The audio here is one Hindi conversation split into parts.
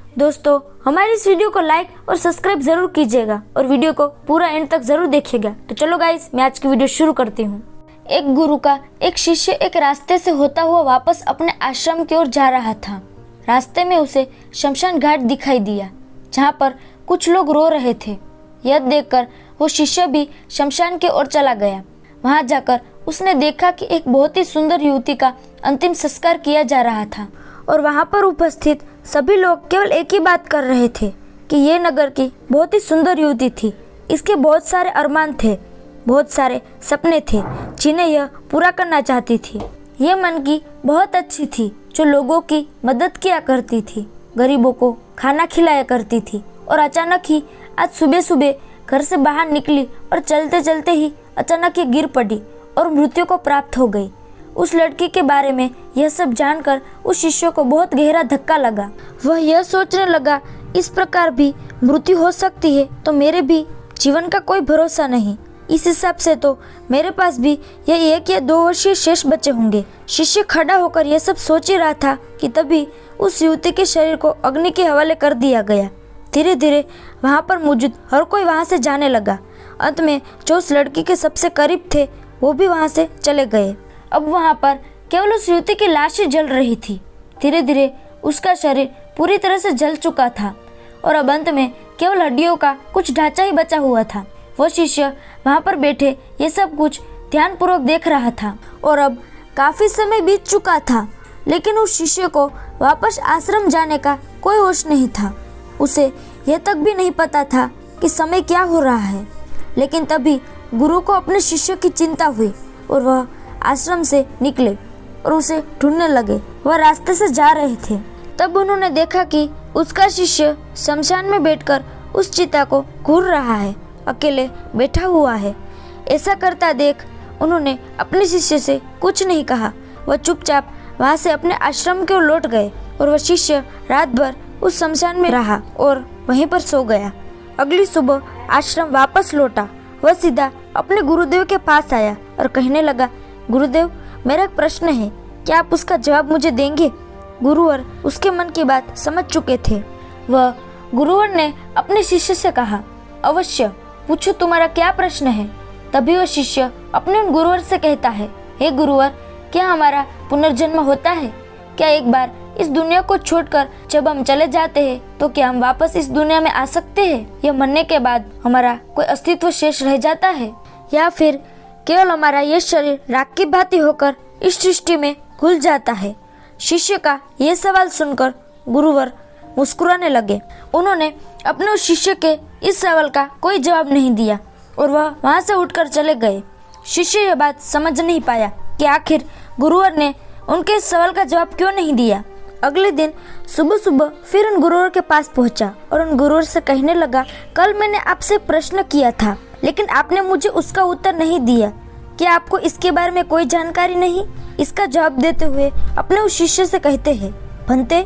दोस्तों, हमारी इस वीडियो को लाइक और सब्सक्राइब जरूर कीजिएगा और वीडियो को पूरा एंड तक जरूर देखिएगा। तो चलो गाइस, मैं आज की वीडियो शुरू करती हूँ। एक गुरु का एक शिष्य एक रास्ते से होता हुआ वापस अपने आश्रम की ओर जा रहा था। रास्ते में उसे शमशान घाट दिखाई दिया, जहाँ पर कुछ लोग रो रहे थे। यह देखकर वो शिष्य भी शमशान की ओर चला गया। वहाँ जाकर उसने देखा कि एक बहुत ही सुंदर युवती का अंतिम संस्कार किया जा रहा था और वहाँ पर उपस्थित सभी लोग केवल एक ही बात कर रहे थे कि ये नगर की बहुत ही सुंदर युवती थी। इसके बहुत सारे अरमान थे, बहुत सारे सपने थे जिन्हें यह पूरा करना चाहती थी। ये मन की बहुत अच्छी थी, जो लोगों की मदद किया करती थी, गरीबों को खाना खिलाया करती थी। और अचानक ही आज सुबह सुबह घर से बाहर निकली और चलते चलते ही अचानक ये गिर पड़ी और मृत्यु को प्राप्त हो गई। उस लड़की के बारे में यह सब जानकर उस शिष्य को बहुत गहरा धक्का लगा। वह यह सोचने लगा, इस प्रकार भी मृत्यु हो सकती है तो मेरे भी जीवन का कोई भरोसा नहीं। इस हिसाब से तो मेरे पास भी यह 1 या 2 वर्षीय शेष बचे होंगे। शिष्य खड़ा होकर यह सब सोच ही रहा था कि तभी उस युवती के शरीर को अग्नि के हवाले कर दिया गया। धीरे धीरे वहाँ पर मौजूद हर कोई वहाँ से जाने लगा। अंत में जो उस लड़की के सबसे करीब थे वो भी वहाँ से चले गए। अब वहाँ पर केवल उस युवती की लाश ही जल रही थी। धीरे धीरे उसका शरीर पूरी तरह से जल चुका था और अब अंत में केवल हड्डियों का कुछ ढांचा ही बचा हुआ था। वो शिष्य वहाँ पर बैठे ये सब कुछ ध्यानपूर्वक देख रहा था और अब काफी समय बीत चुका था, लेकिन उस शिष्य को वापस आश्रम जाने का कोई होश नहीं था। उसे यह तक भी नहीं पता था कि समय क्या हो रहा है। लेकिन तभी गुरु को अपने शिष्य की चिंता हुई और वह आश्रम से निकले और उसे ढूंढने लगे। वह रास्ते से जा रहे थे, तब उन्होंने देखा कि उसका शिष्य शमशान में बैठकर उस चिता को घूर रहा है, अकेले बैठा हुआ है। ऐसा करता देख उन्होंने अपने शिष्य से कुछ नहीं कहा। वह चुपचाप वहाँ से अपने आश्रम की ओर लौट गए और वह शिष्य रात भर उस शमशान में रहा और वहीं पर सो गया। अगली सुबह आश्रम वापस लौटा। वह सीधा अपने गुरुदेव के पास आया और कहने लगा, गुरुदेव, मेरा एक प्रश्न है, क्या आप उसका जवाब मुझे देंगे? गुरुवर उसके मन की बात समझ चुके थे। वह गुरुवर ने अपने शिष्य से कहा, अवश्य पूछो, तुम्हारा क्या प्रश्न है? तभी वह शिष्य अपने उन गुरुवर से कहता है, हे गुरुवर, क्या हमारा पुनर्जन्म होता है? क्या एक बार इस दुनिया को छोड़कर जब हम चले जाते हैं तो क्या हम वापस इस दुनिया में आ सकते हैं, या मरने के बाद हमारा कोई अस्तित्व शेष रह जाता है, या फिर केवल हमारा ये शरीर राख की भांति होकर इस सृष्टि में घुल जाता है? शिष्य का यह सवाल सुनकर गुरुवर मुस्कुराने लगे। उन्होंने अपने उस शिष्य के इस सवाल का कोई जवाब नहीं दिया और वह वहाँ से उठकर चले गए। शिष्य यह बात समझ नहीं पाया कि आखिर गुरुवर ने उनके इस सवाल का जवाब क्यों नहीं दिया। अगले दिन सुबह सुबह फिर उन गुरुवर के पास पहुंचा और उन गुरुवर से कहने लगा, कल मैंने आपसे प्रश्न किया था, लेकिन आपने मुझे उसका उत्तर नहीं दिया। क्या आपको इसके बारे में कोई जानकारी नहीं? इसका जवाब देते हुए अपने उस शिष्य से कहते हैं, भंते,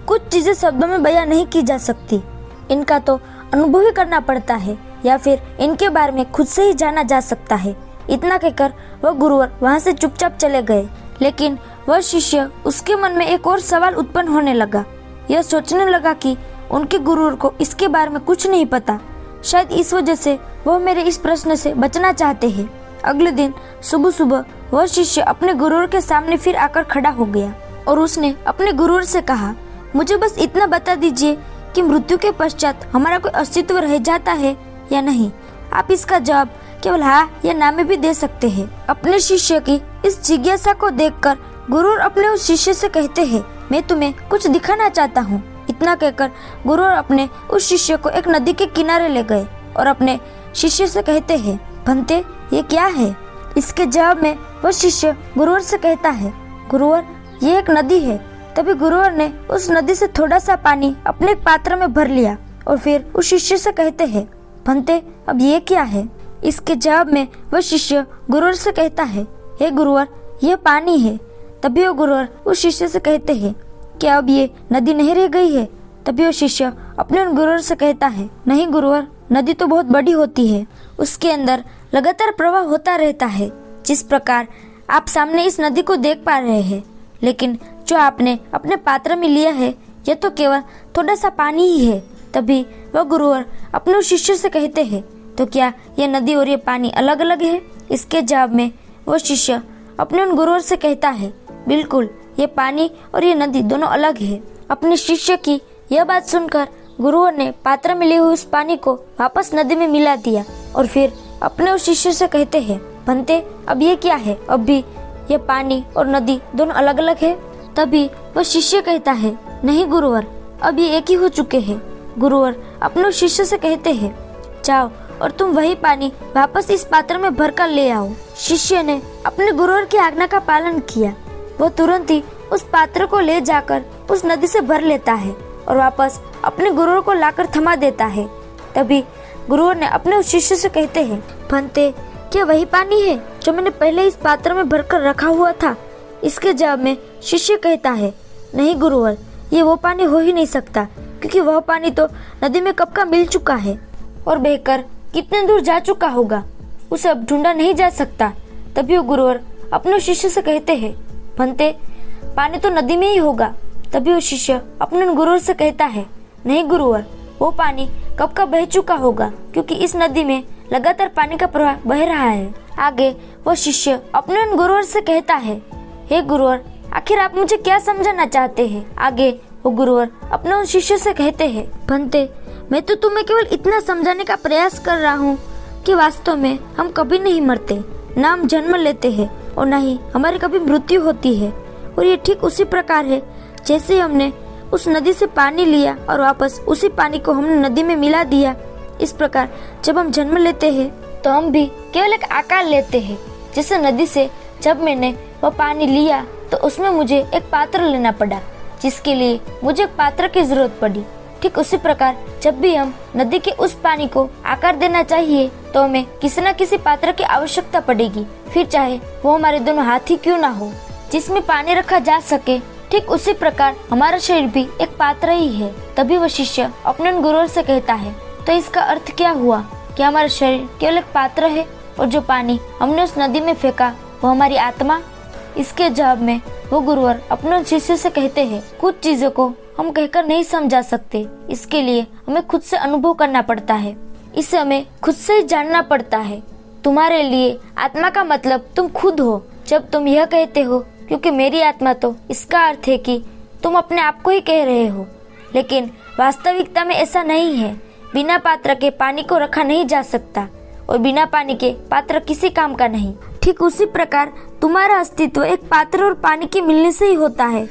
कुछ चीजें शब्दों में बयां नहीं की जा सकती, इनका तो अनुभव ही करना पड़ता है या फिर इनके बारे में खुद से ही जाना जा सकता है। इतना कहकर वह गुरुवर वहाँ से चुपचाप चले गए। लेकिन वह शिष्य, उसके मन में एक और सवाल उत्पन्न होने लगा। यह सोचने लगा कि उनके गुरुवर को इसके बारे में कुछ नहीं पता, शायद इस वजह से वह मेरे इस प्रश्न से बचना चाहते हैं। अगले दिन सुबह सुबह वह शिष्य अपने गुरुवर के सामने फिर आकर खड़ा हो गया और उसने अपने गुरुवर से कहा, मुझे बस इतना बता दीजिए कि मृत्यु के पश्चात हमारा कोई अस्तित्व रह जाता है या नहीं। आप इसका जवाब केवल हाँ या ना में भी दे सकते हैं। अपने शिष्य की इस जिज्ञासा को देखकर गुरुवर अपने उस शिष्य से कहते हैं, मैं तुम्हें कुछ दिखाना चाहता हूँ। इतना कहकर गुरुवर अपने उस शिष्य को एक नदी के किनारे ले गए और अपने शिष्य से कहते हैं, भंते, ये क्या है? इसके जवाब में वह शिष्य गुरुवर से कहता है, गुरुवर, ये एक नदी है। तभी गुरुवर ने उस नदी से थोड़ा सा पानी अपने एक पात्र में भर लिया और फिर उस शिष्य से कहते हैं, भंते, अब ये क्या है? इसके जवाब में वह शिष्य गुरुवर से कहता है, हे गुरुवर, यह पानी है। तभी वो गुरुवर उस शिष्य से कहते हैं, क्या अब ये नदी नहीं रह गई है? तभी वो शिष्य अपने उन गुरुवर से कहता है, नहीं गुरुवर, नदी तो बहुत बड़ी होती है, उसके अंदर लगातार प्रवाह होता रहता है। जिस प्रकार आप सामने इस नदी को देख पा रहे हैं, लेकिन जो आपने अपने पात्र में लिया है, यह तो केवल थोड़ा सा पानी ही है। तभी वह गुरुवर अपने उस शिष्य से कहते हैं, तो क्या यह नदी और ये पानी अलग अलग है? इसके जवाब में वह शिष्य अपने उन गुरुवर से कहता है, बिल्कुल, ये पानी और ये नदी दोनों अलग है। अपने शिष्य की यह बात सुनकर गुरुवर ने पात्र में लिए हुए उस पानी को वापस नदी में मिला दिया और फिर अपने उस शिष्य से कहते हैं, भंते, अब ये क्या है? अब भी ये पानी और नदी दोनों अलग अलग है? तभी वह शिष्य कहता है, नहीं गुरुवर, अब ये एक ही हो चुके हैं। गुरुवर अपने उस शिष्य से कहते हैं, जाओ और तुम वही पानी वापस इस पात्र में भरकर ले आओ। शिष्य ने अपने गुरुवर की आज्ञा का पालन किया। वह तुरंत ही उस पात्र को ले जाकर उस नदी से भर लेता है और वापस अपने गुरुवर को लाकर थमा देता है। तभी गुरुवर ने अपने उस शिष्य से कहते हैं, भंते, क्या वही पानी है जो मैंने पहले इस पात्र में भरकर रखा हुआ था? इसके जवाब में शिष्य कहता है, नहीं गुरुवर, ये वो पानी हो ही नहीं सकता, क्योंकि वह पानी तो नदी में कब का मिल चुका है और बहकर कितने दूर जा चुका होगा, उसे अब ढूंढा नहीं जा सकता। तभी वो गुरुवर अपने शिष्य से कहते हैं, भंते, पानी तो नदी में ही होगा। तभी वो शिष्य अपने गुरुवर से कहता है, नहीं गुरुवर, वो पानी कब का बह चुका होगा, क्योंकि इस नदी में लगातार पानी का प्रवाह बह रहा है। आगे वो शिष्य अपने उन गुरुवर से कहता है, हे गुरुवर, आखिर आप मुझे क्या समझाना चाहते हैं? आगे वो गुरुवर अपने उन शिष्य से कहते हैं, भंते, मैं तो तुम्हें केवल इतना समझाने का प्रयास कर रहा हूँ कि वास्तव में हम कभी नहीं मरते, ना हम जन्म लेते हैं और ना ही हमारी कभी मृत्यु होती है। और ये ठीक उसी प्रकार है जैसे हमने उस नदी से पानी लिया और वापस उसी पानी को हमने नदी में मिला दिया। इस प्रकार जब हम जन्म लेते हैं तो हम भी केवल एक आकार लेते हैं। जैसे नदी से जब मैंने वह पानी लिया तो उसमें मुझे एक पात्र लेना पड़ा, जिसके लिए मुझे एक पात्र की जरूरत पड़ी। ठीक उसी प्रकार जब भी हम नदी के उस पानी को आकार देना चाहिए तो हमें किसी न किसी पात्र की आवश्यकता पड़ेगी, फिर चाहे वो हमारे दोनों हाथ ही क्यों ना हो जिसमें पानी रखा जा सके। ठीक उसी प्रकार हमारा शरीर भी एक पात्र ही है। तभी वह शिष्य अपने गुरुवर से कहता है, तो इसका अर्थ क्या हुआ कि हमारा शरीर केवल एक पात्र है और जो पानी हमने उस नदी में फेंका वो हमारी आत्मा? इसके जवाब में वो गुरुवर अपने शिष्य से कहते हैं, कुछ चीजों को हम कहकर नहीं समझा सकते, इसके लिए हमें खुद से अनुभव करना पड़ता है, इसे हमें खुद से ही जानना पड़ता है। तुम्हारे लिए आत्मा का मतलब तुम खुद हो। जब तुम यह कहते हो क्योंकि मेरी आत्मा, तो इसका अर्थ है कि तुम अपने आप को ही कह रहे हो, लेकिन वास्तविकता में ऐसा नहीं है। बिना पात्र के पानी को रखा नहीं जा सकता और बिना पानी के पात्र किसी काम का नहीं। ठीक उसी प्रकार तुम्हारा अस्तित्व एक पात्र और पानी के मिलने से ही होता है।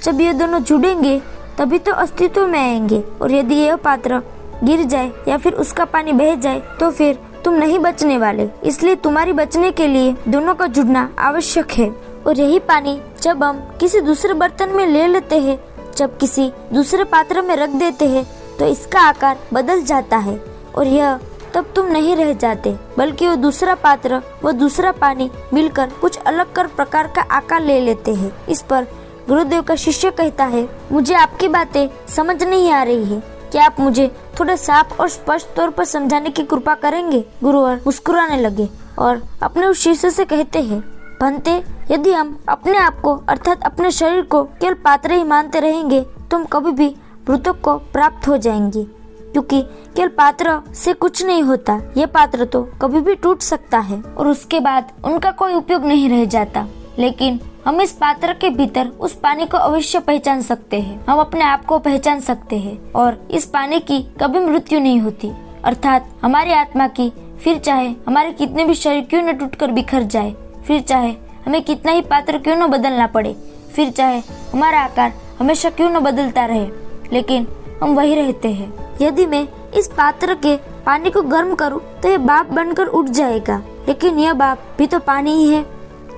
जब ये दोनों जुड़ेंगे तभी तो अस्तित्व में आएंगे, और यदि यह पात्र गिर जाए या फिर उसका पानी बह जाए तो फिर तुम नहीं बचने वाले। इसलिए तुम्हारी बचने के लिए दोनों का जुड़ना आवश्यक है। और यही पानी जब हम किसी दूसरे बर्तन में ले लेते हैं, जब किसी दूसरे पात्र में रख देते हैं, तो इसका आकार बदल जाता है और यह तब तुम नहीं रह जाते, बल्कि वो दूसरा पात्र, वो दूसरा पानी मिलकर कुछ अलग कर प्रकार का आकार ले लेते हैं। इस पर गुरुदेव का शिष्य कहता है, मुझे आपकी बातें समझ नहीं आ रही है, क्या आप मुझे थोड़ा साफ और स्पष्ट तौर पर समझाने की कृपा करेंगे? गुरुवर मुस्कुराने लगे और अपने उस शिष्य से कहते हैं, भंते, यदि हम अपने आप को अर्थात अपने शरीर को केवल पात्र ही मानते रहेंगे तो हम कभी भी मृतक को प्राप्त हो जाएंगे, क्योंकि केवल पात्र से कुछ नहीं होता। यह पात्र तो कभी भी टूट सकता है और उसके बाद उनका कोई उपयोग नहीं रह जाता। लेकिन हम इस पात्र के भीतर उस पानी को अवश्य पहचान सकते हैं। हम अपने आप को पहचान सकते हैं और इस पानी की कभी मृत्यु नहीं होती, अर्थात हमारी आत्मा की। फिर चाहे हमारे कितने भी शरीर क्यों न टूटकर बिखर जाए, फिर चाहे हमें कितना ही पात्र क्यों न बदलना पड़े, फिर चाहे हमारा आकार हमेशा क्यों न बदलता रहे, लेकिन हम वही रहते हैं। यदि मैं इस पात्र के पानी को गर्म करूं तो यह भाप बनकर उठ जाएगा, लेकिन यह भाप भी तो पानी ही है।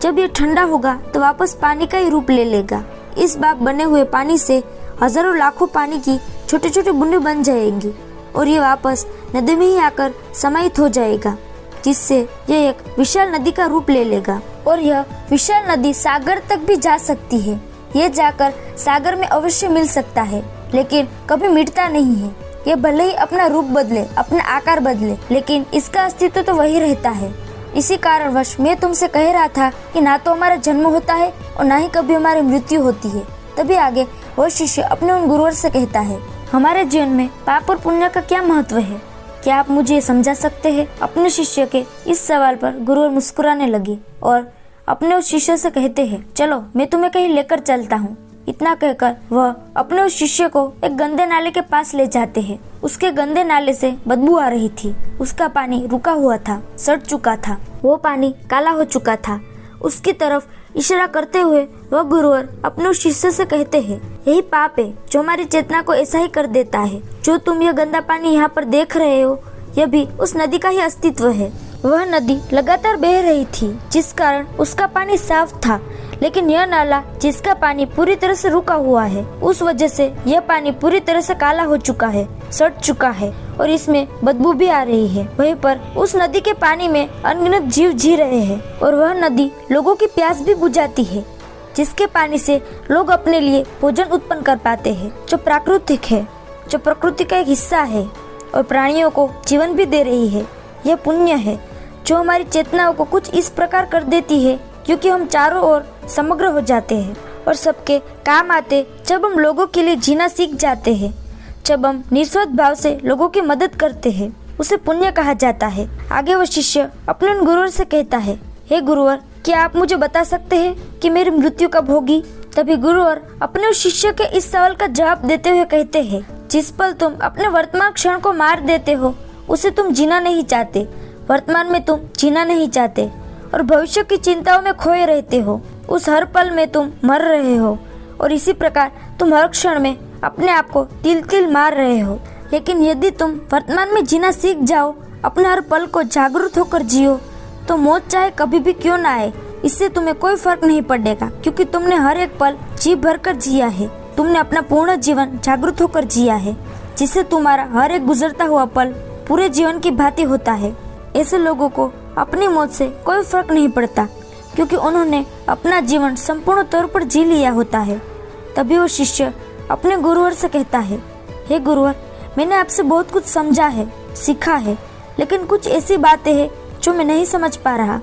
जब यह ठंडा होगा तो वापस पानी का ही रूप ले लेगा। इस भाप बने हुए पानी से हजारों लाखों पानी की छोटे छोटे बूंदे बन जाएंगी और ये वापस नदी में ही आकर समाहित हो जाएगा, जिससे यह एक विशाल नदी का रूप ले लेगा। और यह विशाल नदी सागर तक भी जा सकती है। यह जाकर सागर में अवश्य मिल सकता है, लेकिन कभी मिटता नहीं है। यह भले ही अपना रूप बदले, अपना आकार बदले, लेकिन इसका अस्तित्व तो वही रहता है। इसी कारणवश मैं तुमसे कह रहा था कि ना तो हमारा जन्म होता है और ना ही कभी हमारी मृत्यु होती है। तभी आगे वो शिष्य अपने उन गुरुवर से कहता है, हमारे जीवन में पाप और पुण्य का क्या महत्व है? क्या आप मुझे ये समझा सकते हैं? अपने शिष्य के इस सवाल पर गुरुवर मुस्कुराने लगे और अपने उस शिष्य से कहते हैं, चलो मैं तुम्हें कहीं लेकर चलता हूँ। इतना कहकर वह अपने उस शिष्य को एक गंदे नाले के पास ले जाते हैं। उसके गंदे नाले से बदबू आ रही थी। उसका पानी रुका हुआ था, सड़ चुका था, वो पानी काला हो चुका था। उसकी तरफ इशारा करते हुए वह गुरुवर अपने उस शिष्य से कहते हैं, यही पाप है जो हमारी चेतना को ऐसा ही कर देता है। जो तुम यह गंदा पानी यहाँ पर देख रहे हो, यह भी उस नदी का ही अस्तित्व है। वह नदी लगातार बह रही थी, जिस कारण उसका पानी साफ था, लेकिन यह नाला जिसका पानी पूरी तरह से रुका हुआ है, उस वजह से यह पानी पूरी तरह से काला हो चुका है, सड़ चुका है और इसमें बदबू भी आ रही है। वहीं पर उस नदी के पानी में अनगिनत जीव जी रहे हैं और वह नदी लोगों की प्यास भी बुझाती है, जिसके पानी से लोग अपने लिए भोजन उत्पन्न कर पाते हैं, जो प्राकृतिक है, जो प्रकृति का एक हिस्सा है और प्राणियों को जीवन भी दे रही है। यह पुण्य है जो हमारी चेतनाओं को कुछ इस प्रकार कर देती है, क्योंकि हम चारों ओर समग्र हो जाते हैं और सबके काम आते जब हम लोगों के लिए जीना सीख जाते हैं, जब हम निस्वार्थ भाव से लोगों की मदद करते हैं, उसे पुण्य कहा जाता है। आगे वो शिष्य अपने उन गुरुवर से कहता है, हे गुरुवर, क्या आप मुझे बता सकते हैं कि मेरी मृत्यु कब होगी? तभी गुरुवर अपने उस शिष्य के इस सवाल का जवाब देते हुए कहते हैं, जिस पल तुम अपने वर्तमान क्षण को मार देते हो, उसे तुम जीना नहीं चाहते। वर्तमान में तुम जीना नहीं चाहते और भविष्य की चिंताओं में खोए रहते हो। उस हर पल में तुम मर रहे हो और इसी प्रकार तुम हर क्षण में अपने आप को तिल तिल मार रहे हो। लेकिन यदि तुम वर्तमान में जीना सीख जाओ, अपने हर पल को जागरूक होकर जियो, तो मौत चाहे कभी भी क्यों ना आए, इससे तुम्हें कोई फर्क नहीं पड़ेगा, क्योंकि तुमने हर एक पल जी भर कर जिया है। तुमने अपना पूर्ण जीवन जागरूक होकर जिया है, जिससे तुम्हारा हर एक गुजरता हुआ पल पूरे जीवन की भांति होता है। ऐसे लोगों को अपनी मौत से कोई फर्क नहीं पड़ता, क्योंकि उन्होंने अपना जीवन संपूर्ण तौर पर जी लिया होता है। तभी वो शिष्य अपने गुरुवर से कहता है, हे गुरुवर, मैंने आपसे बहुत कुछ समझा है, सीखा है, लेकिन कुछ ऐसी बातें हैं जो मैं नहीं समझ पा रहा।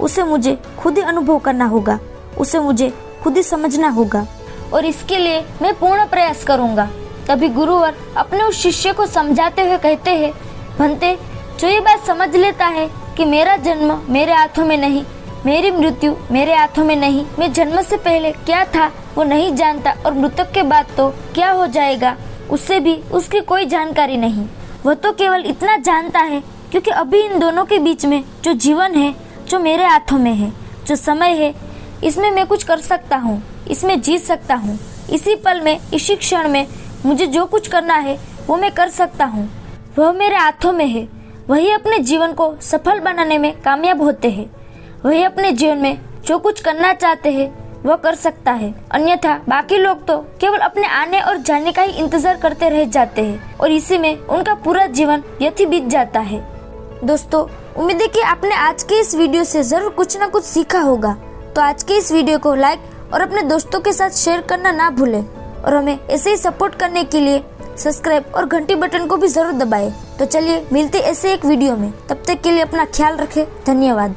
उसे मुझे खुद ही अनुभव करना होगा, उसे मुझे खुद ही समझना होगा और इसके लिए मैं पूर्ण प्रयास करूंगा। तभी गुरुवर अपने उस शिष्य को समझाते हुए कहते हैं, भंते, जो ये बात समझ लेता है कि मेरा जन्म मेरे हाथों में नहीं, मेरी मृत्यु मेरे हाथों में नहीं, मैं जन्म से पहले क्या था वो नहीं जानता और मृतक के बाद तो क्या हो जाएगा उससे भी उसकी कोई जानकारी नहीं। वह तो केवल इतना जानता है क्योंकि अभी इन दोनों के बीच में जो जीवन है, जो मेरे हाथों में है, जो समय है, इसमें मैं कुछ कर सकता हूँ, इसमें जीत सकता हूँ। इसी पल में, इसी क्षण में मुझे जो कुछ करना है वो मैं कर सकता हूँ। वह मेरे हाथों में है। वही अपने जीवन को सफल बनाने में कामयाब होते हैं। वही अपने जीवन में जो कुछ करना चाहते हैं वह कर सकता है, अन्यथा बाकी लोग तो केवल अपने आने और जाने का ही इंतजार करते रह जाते हैं और इसी में उनका पूरा जीवन व्यर्थ बीत जाता है। दोस्तों, उम्मीद है कि आपने आज के इस वीडियो से जरूर कुछ न कुछ सीखा होगा। तो आज के इस वीडियो को लाइक और अपने दोस्तों के साथ शेयर करना ना भूलें और हमें ऐसे ही सपोर्ट करने के लिए सब्सक्राइब और घंटी बटन को भी जरूर दबाएं। तो चलिए मिलते ऐसे एक वीडियो में, तब तक के लिए अपना ख्याल रखें। धन्यवाद।